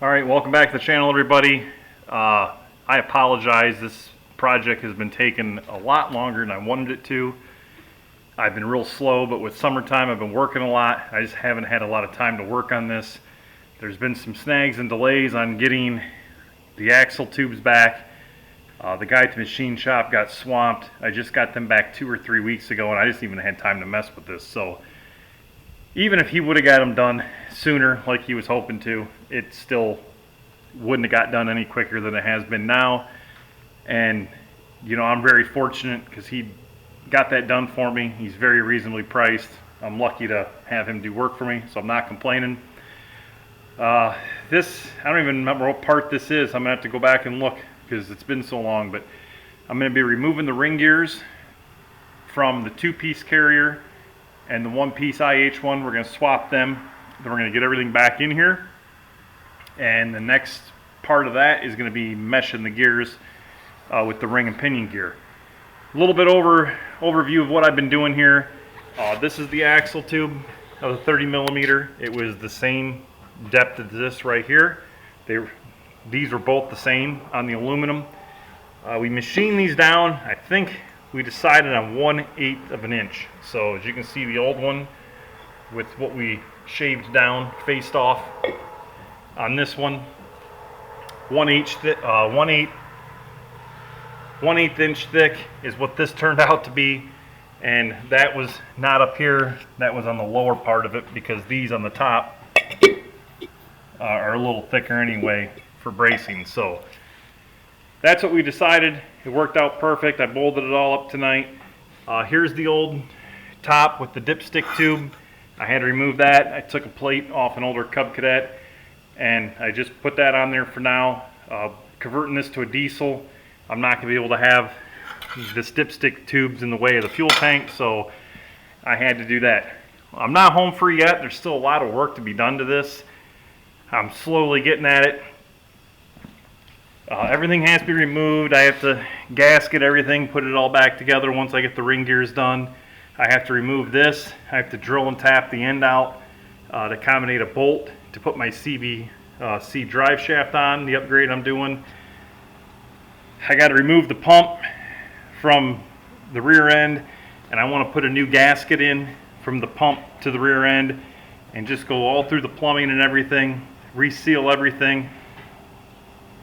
Alright, welcome back to the channel, everybody. I apologize, this project has been taking a lot longer than I wanted it to. I've been real slow, but with summertime I've been working a lot. I just haven't had a lot of time to work on this. There's been some snags and delays on getting the axle tubes back. The guy at the machine shop got swamped. I just got them back 2 or 3 weeks ago, and I just even had time to mess with this. So even if he would have got them done sooner like he was hoping to, it still wouldn't have got done any quicker than it has been now. And you know, I'm very fortunate because he got that done for me. He's very reasonably priced. I'm lucky to have him do work for me, so I'm not complaining. I don't even remember what part this is. I'm gonna have to go back and look because it's been so long, but I'm gonna be removing the ring gears from the 2-piece carrier and the 1-piece IH one. We're going to swap them. Then we're going to get everything back in here. And the next part of that is going to be meshing the gears with the ring and pinion gear. A little bit overview of what I've been doing here. This is the axle tube of the 30 millimeter. It was the same depth as this right here. These were both the same on the aluminum. We machined these down. I think we decided on 1/8 of an inch. So as you can see, the old one with what we shaved down faced off. On this one, 1/8 inch thick is what this turned out to be, and that was not up here, that was on the lower part of it, because these on the top are a little thicker anyway for bracing. So that's what we decided. It worked out perfect. I bolted it all up tonight. Here's the old top with the dipstick tube. I had to remove that. I took a plate off an older Cub Cadet and I just put that on there for now. Converting this to a diesel, I'm not going to be able to have this dipstick tubes in the way of the fuel tank, so I had to do that. I'm not home free yet. There's still a lot of work to be done to this. I'm slowly getting at it. Everything has to be removed. I have to gasket everything, put it all back together once I get the ring gears done. I have to remove this. I have to drill and tap the end out to accommodate a bolt to put my CVC drive shaft on, the upgrade I'm doing. I got to remove the pump from the rear end, and I want to put a new gasket in from the pump to the rear end and just go all through the plumbing and everything, reseal everything.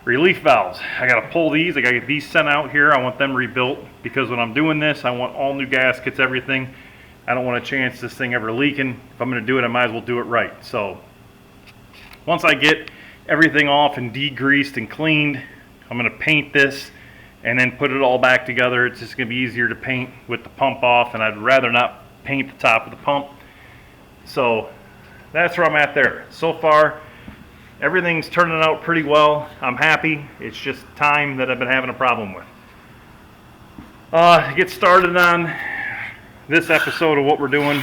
Relief valves, I got to pull these. I got to get these sent out here. I want them rebuilt because when I'm doing this, I want all new gaskets, everything. I don't want a chance this thing ever leaking. If I'm going to do it, I might as well do it right. So once I get everything off and degreased and cleaned, I'm going to paint this and then put it all back together. It's just going to be easier to paint with the pump off, and I'd rather not paint the top of the pump. So that's where I'm at there. So far, everything's turning out pretty well. I'm happy. It's just time that I've been having a problem with. To get started on this episode of what we're doing,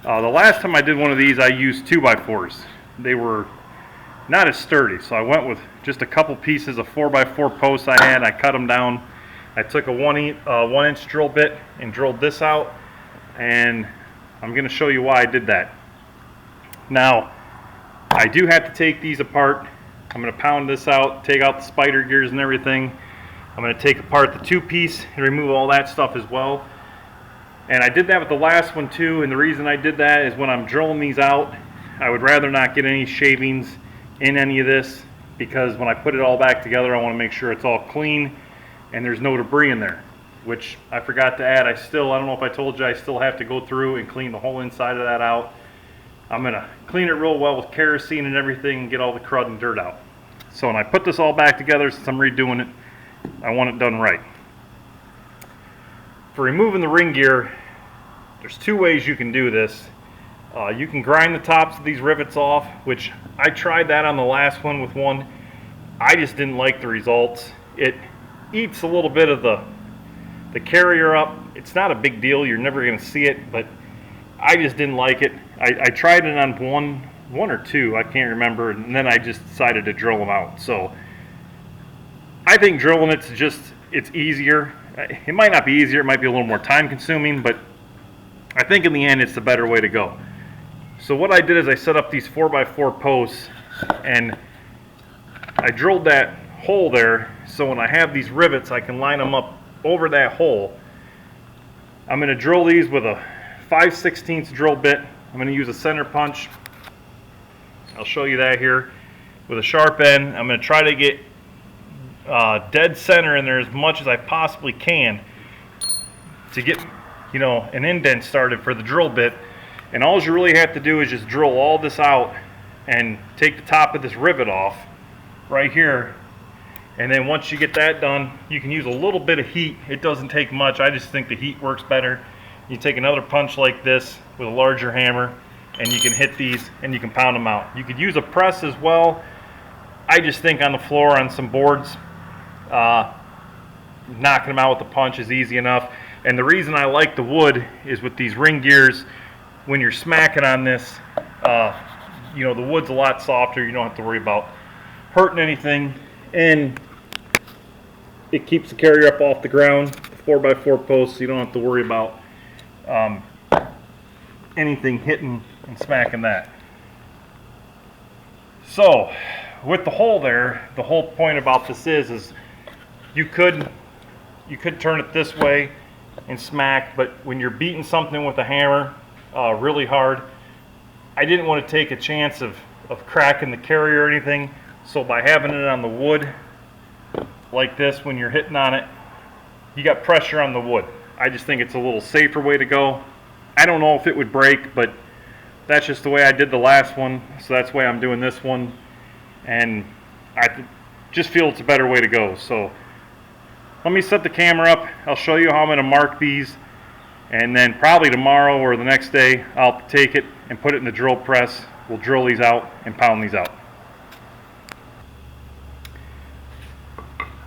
the last time I did one of these, I used 2x4s. They were not as sturdy, so I went with just a couple pieces of 4x4 posts I had. I cut them down. I took a 1-inch drill bit and drilled this out, and I'm going to show you why I did that. Now, I do have to take these apart. I'm going to pound this out, take out the spider gears and everything. I'm going to take apart the 2-piece and remove all that stuff as well. And I did that with the last one too, and the reason I did that is when I'm drilling these out, I would rather not get any shavings in any of this, because when I put it all back together, I want to make sure it's all clean and there's no debris in there, which I forgot to add. I don't know if I told you, I still have to go through and clean the whole inside of that out. I'm going to clean it real well with kerosene and everything and get all the crud and dirt out. So when I put this all back together, since I'm redoing it, I want it done right. For removing the ring gear, there's 2 ways you can do this. You can grind the tops of these rivets off, which I tried that on the last one with one. I just didn't like the results. It eats a little bit of the carrier up. It's not a big deal. You're never going to see it, but I just didn't like it. I tried it on one or two, I can't remember, and then I just decided to drill them out. So I think drilling it's easier. It might not be easier, it might be a little more time consuming, but I think in the end it's the better way to go. So what I did is I set up these 4x4 posts, and I drilled that hole there, so when I have these rivets, I can line them up over that hole. I'm going to drill these with a 5/16 drill bit. I'm going to use a center punch. I'll show you that here. With a sharp end, I'm going to try to get dead center in there as much as I possibly can to get, you know, an indent started for the drill bit. And all you really have to do is just drill all this out and take the top of this rivet off right here. And then once you get that done, you can use a little bit of heat. It doesn't take much. I just think the heat works better. You take another punch like this with a larger hammer, and you can hit these and you can pound them out. You could use a press as well. I just think on the floor on some boards, knocking them out with a punch is easy enough. And the reason I like the wood is with these ring gears, when you're smacking on this, you know, the wood's a lot softer. You don't have to worry about hurting anything, and it keeps the carrier up off the ground, 4x4 posts, so you don't have to worry about anything hitting and smacking that. So with the hole there, the whole point about this is you could turn it this way and smack, but when you're beating something with a hammer really hard, I didn't want to take a chance of cracking the carrier or anything. So by having it on the wood like this, when you're hitting on it, you got pressure on the wood. I just think it's a little safer way to go. I don't know if it would break, but that's just the way I did the last one, so that's the way I'm doing this one, and I just feel it's a better way to go. So let me set the camera up. I'll show you how I'm going to mark these, and then probably tomorrow or the next day I'll take it and put it in the drill press. We'll drill these out and pound these out.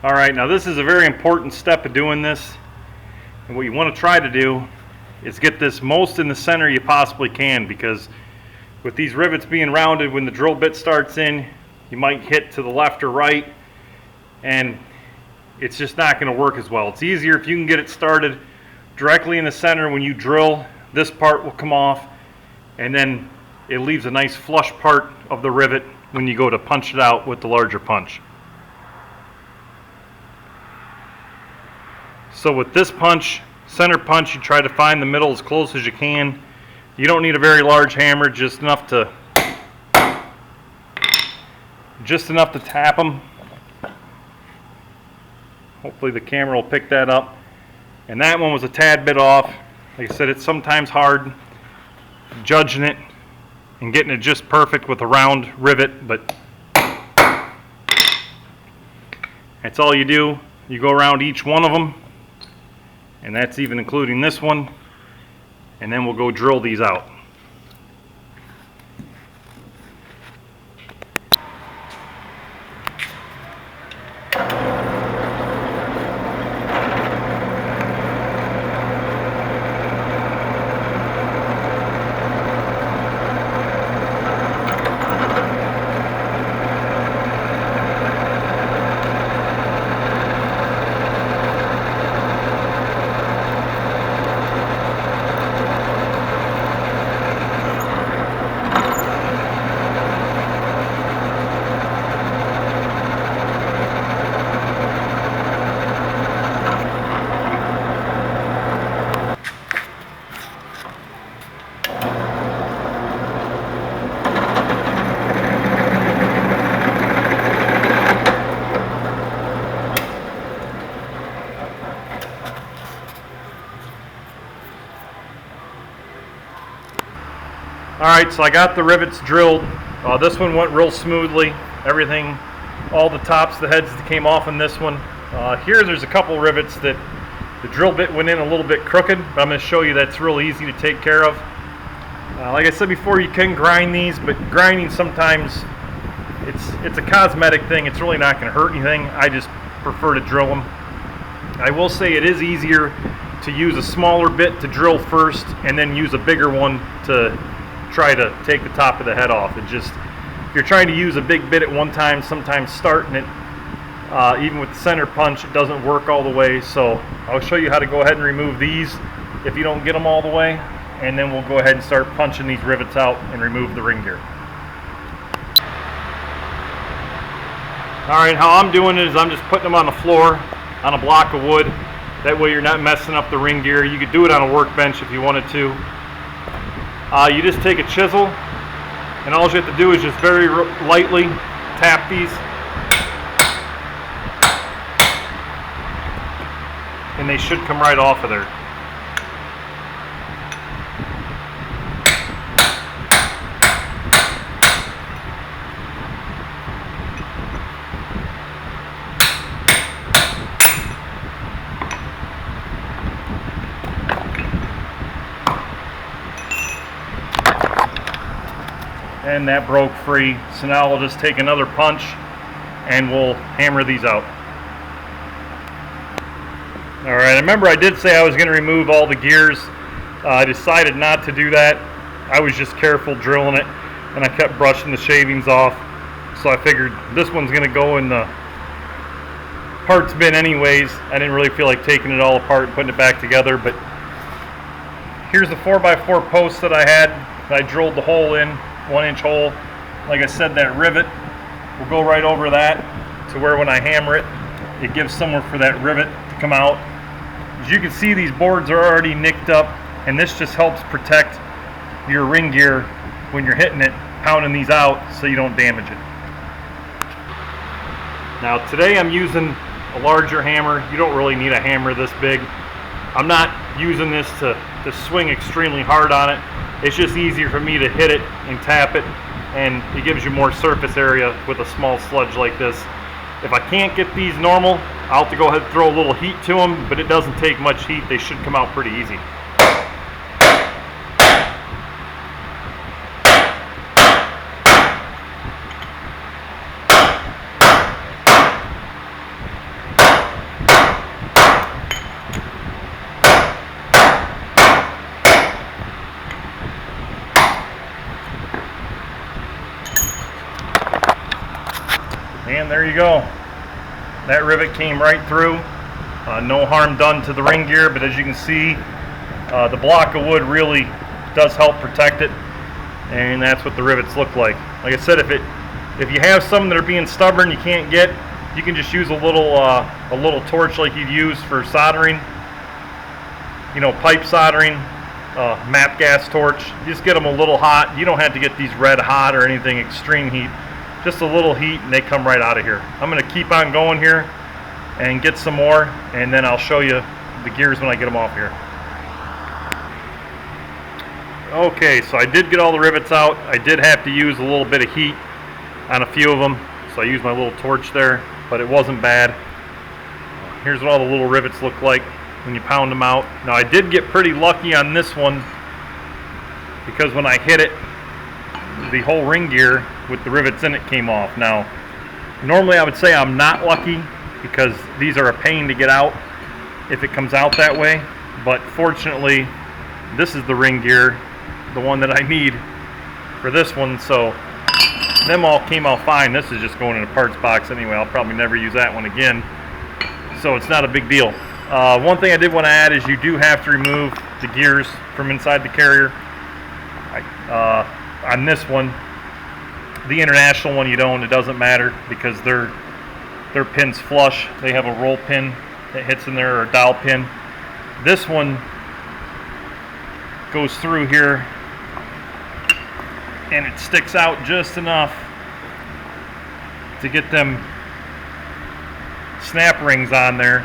Alright, now this is a very important step of doing this, and what you want to try to do is get this most in the center you possibly can, because with these rivets being rounded, when the drill bit starts in, you might hit to the left or right, and it's just not going to work as well. It's easier if you can get it started directly in the center. When you drill, this part will come off, and then it leaves a nice flush part of the rivet when you go to punch it out with the larger punch. So with this punch, center punch, you try to find the middle as close as you can. You don't need a very large hammer, just enough to tap them. Hopefully the camera will pick that up. And that one was a tad bit off. Like I said, it's sometimes hard judging it and getting it just perfect with a round rivet, but that's all you do. You go around each one of them, and that's even including this one, and then we'll go drill these out. Alright, so I got the rivets drilled. This one went real smoothly. Everything, all the tops, the heads that came off in this one. Here there's a couple rivets that the drill bit went in a little bit crooked, but I'm going to show you that's real easy to take care of. Like I said before, you can grind these, but grinding sometimes, it's a cosmetic thing. It's really not going to hurt anything. I just prefer to drill them. I will say it is easier to use a smaller bit to drill first and then use a bigger one to try to take the top of the head off. It just, if you're trying to use a big bit at one time, sometimes starting it, even with the center punch, it doesn't work all the way. So I'll show you how to go ahead and remove these if you don't get them all the way, and then we'll go ahead and start punching these rivets out and remove the ring gear. Alright, how I'm doing it is I'm just putting them on the floor on a block of wood. That way you're not messing up the ring gear. You could do it on a workbench if you wanted to. You just take a chisel, and all you have to do is just very lightly tap these. And they should come right off of there. And that broke free. So now we'll just take another punch and we'll hammer these out. Alright, remember I did say I was going to remove all the gears. I decided not to do that. I was just careful drilling it, and I kept brushing the shavings off. So I figured this one's going to go in the parts bin anyways. I didn't really feel like taking it all apart and putting it back together, but here's the 4x4 post that I had. I drilled the hole in, 1-inch hole. Like I said, that rivet will go right over that to where when I hammer it, it gives somewhere for that rivet to come out. As you can see, these boards are already nicked up, and this just helps protect your ring gear when you're hitting it, pounding these out so you don't damage it. Now today I'm using a larger hammer. You don't really need a hammer this big. I'm not using this to swing extremely hard on it. It's just easier for me to hit it and tap it, and it gives you more surface area with a small sludge like this. If I can't get these normal, I'll have to go ahead and throw a little heat to them, but it doesn't take much heat. They should come out pretty easy. And there you go. That rivet came right through. No harm done to the ring gear, but as you can see, the block of wood really does help protect it, and that's what the rivets look like. Like I said, if you have some that are being stubborn you can't get, you can just use a little torch like you'd use for soldering. You know, pipe soldering, map gas torch. You just get them a little hot. You don't have to get these red hot or anything extreme heat. Just a little heat and they come right out of here. I'm going to keep on going here and get some more, and then I'll show you the gears when I get them off here. Okay, so I did get all the rivets out. I did have to use a little bit of heat on a few of them, so I used my little torch there, but it wasn't bad. Here's what all the little rivets look like when you pound them out. Now I did get pretty lucky on this one, because when I hit it, the whole ring gear with the rivets in it came off. Now normally I would say I'm not lucky, because these are a pain to get out if it comes out that way, but fortunately this is the ring gear, the one that I need for this one, so them all came out fine. This is just going in a parts box anyway. I'll probably never use that one again, so it's not a big deal. One thing I did want to add is you do have to remove the gears from inside the carrier. On this one, the international one, you don't. It doesn't matter, because their pin's flush. They have a roll pin that hits in there, or a dowel pin. This one goes through here, and it sticks out just enough to get them snap rings on there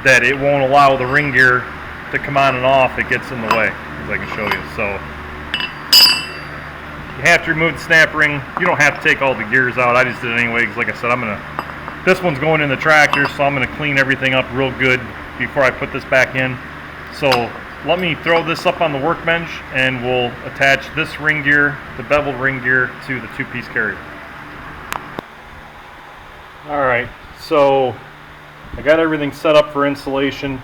that it won't allow the ring gear to come on and off. It gets in the way, as I can show you. So you have to remove the snap ring. You don't have to take all the gears out. I just did it anyway, because like I said, this one's going in the tractor, so I'm gonna clean everything up real good before I put this back in. So let me throw this up on the workbench, and we'll attach this ring gear, the beveled ring gear, to the two-piece carrier. Alright, so I got everything set up for installation.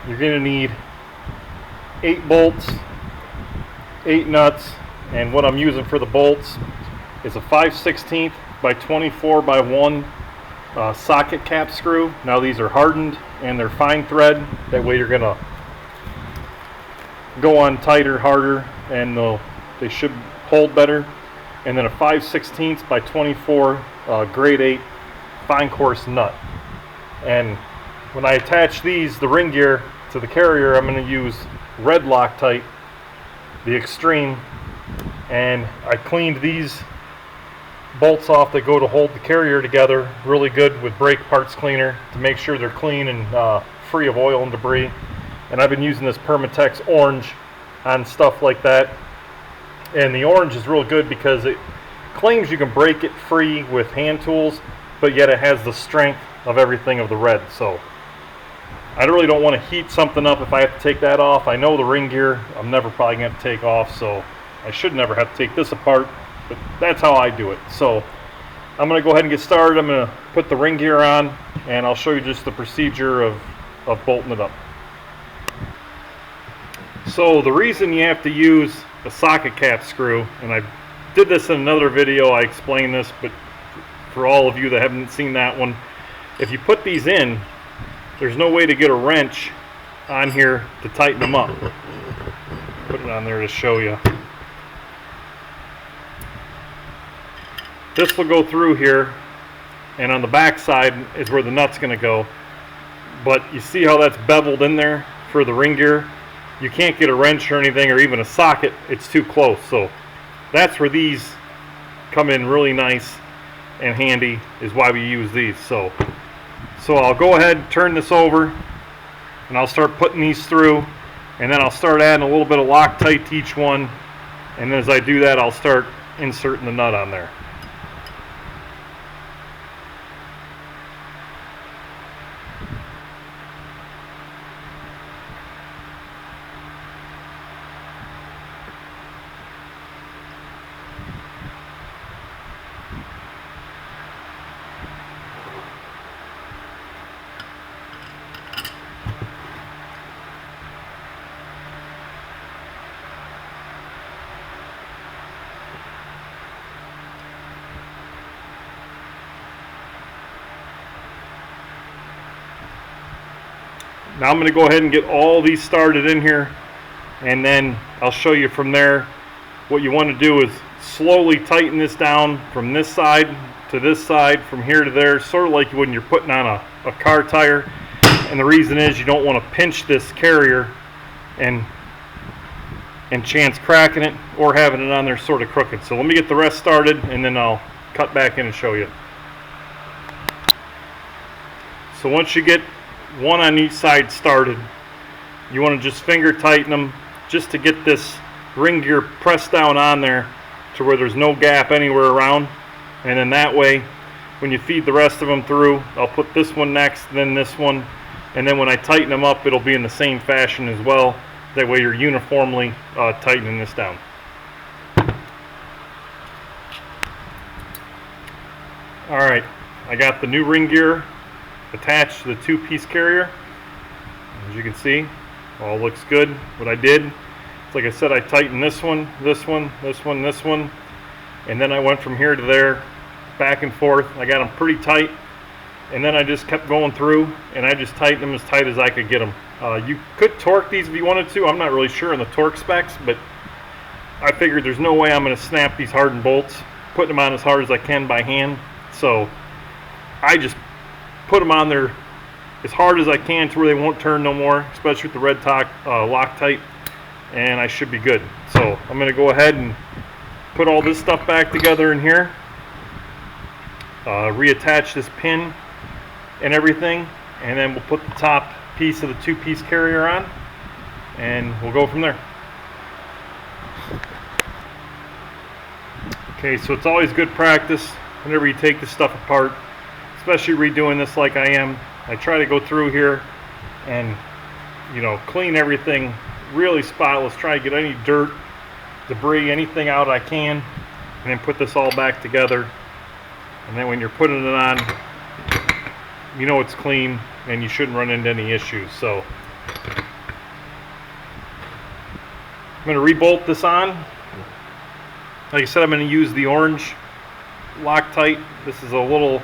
You're gonna need 8 bolts, 8 nuts, and what I'm using for the bolts is a 5/16 by 24 by 1 socket cap screw. Now these are hardened and they're fine thread. That way you're gonna go on tighter, harder, and they should hold better. And then a 5/16 by 24 grade 8 fine coarse nut. And when I attach these, the ring gear, to the carrier, I'm going to use red Loctite, the Extreme, and I cleaned these bolts off that go to hold the carrier together really good with brake parts cleaner to make sure they're clean and free of oil and debris. And I've been using this Permatex orange on stuff like that, and the orange is real good because it claims you can break it free with hand tools, but yet it has the strength of everything of the red. So I really don't want to heat something up if I have to take that off. I know the ring gear I'm never probably going to have to take off, so I should never have to take this apart, but that's how I do it. So I'm going to go ahead and get started. I'm going to put the ring gear on, and I'll show you just the procedure of bolting it up. So the reason you have to use a socket cap screw, and I did this in another video, I explained this, but for all of you that haven't seen that one, if you put these in, there's no way to get a wrench on here to tighten them up. Put it on there to show you. This will go through here, and on the back side is where the nut's going to go. But you see how that's beveled in there for the ring gear? You can't get a wrench or anything, or even a socket. It's too close. So that's where these come in really nice and handy, is why we use these. So I'll go ahead and turn this over, and I'll start putting these through, and then I'll start adding a little bit of Loctite to each one, and then as I do that, I'll start inserting the nut on there. Now I'm going to go ahead and get all these started in here, and then I'll show you from there. What you want to do is slowly tighten this down from this side to this side, from here to there, sort of like when you're putting on a car tire. And the reason is you don't want to pinch this carrier and chance cracking it or having it on there sort of crooked. So let me get the rest started, and then I'll cut back in and show you. So once you get one on each side started, you want to just finger tighten them just to get this ring gear pressed down on there to where there's no gap anywhere around. And then that way, when you feed the rest of them through, I'll put this one next, then this one, and then when I tighten them up, it'll be in the same fashion as well. That way you're uniformly tightening this down. Alright, I got the new ring gear attached to the two-piece carrier. As you can see, all looks good. What I did, like I said, I tightened this one, this one, this one, this one, and then I went from here to there, back and forth. I got them pretty tight, and then I just kept going through, and I just tightened them as tight as I could get them. You could torque these if you wanted to. I'm not really sure on the torque specs, but I figured there's no way I'm going to snap these hardened bolts, putting them on as hard as I can by hand. So I just put them on there as hard as I can to where they won't turn no more, especially with the red Loctite, and I should be good. So I'm going to go ahead and put all this stuff back together in here, reattach this pin and everything, and then we'll put the top piece of the two-piece carrier on, and we'll go from there. Okay, so it's always good practice whenever you take this stuff apart, especially redoing this like I am. I try to go through here and, clean everything really spotless, try to get any dirt, debris, anything out I can, and then put this all back together. And then when you're putting it on, you know it's clean and you shouldn't run into any issues. So I'm going to re-bolt this on. Like I said, I'm going to use the orange Loctite. This is a little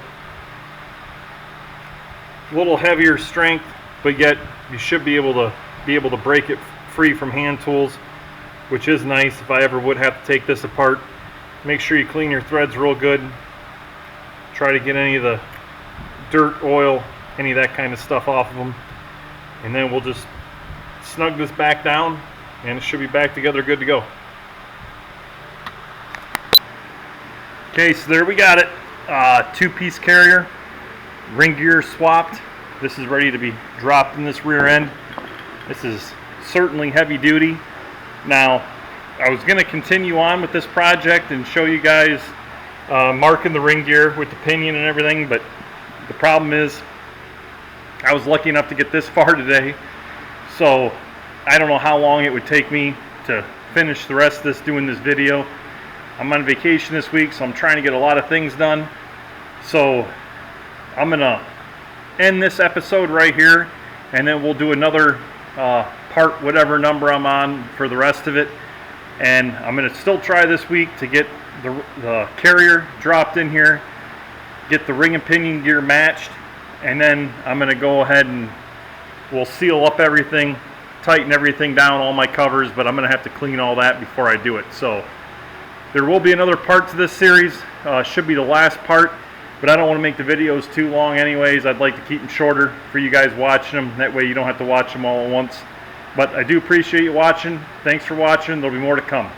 heavier strength, but yet you should be able to break it free from hand tools, which is nice if I ever would have to take this apart. Make sure you clean your threads real good. Try to get any of the dirt, oil, any of that kind of stuff off of them. And then we'll just snug this back down and it should be back together good to go. Okay, so there we got it. Two-piece carrier, ring gear swapped. This is ready to be dropped in this rear end. This is certainly heavy duty. Now, I was going to continue on with this project and show you guys marking the ring gear with the pinion and everything, but the problem is I was lucky enough to get this far today, so I don't know how long it would take me to finish the rest of this, doing this video. I'm on vacation this week, so I'm trying to get a lot of things done. So I'm going to end this episode right here, and then we'll do another part, whatever number I'm on, for the rest of it. And I'm going to still try this week to get the carrier dropped in here, get the ring and pinion gear matched, and then I'm going to go ahead and we'll seal up everything, tighten everything down, all my covers, but I'm going to have to clean all that before I do it. So there will be another part to this series. Should be the last part, but I don't want to make the videos too long anyways. I'd like to keep them shorter for you guys watching them. That way you don't have to watch them all at once. But I do appreciate you watching. Thanks for watching. There'll be more to come.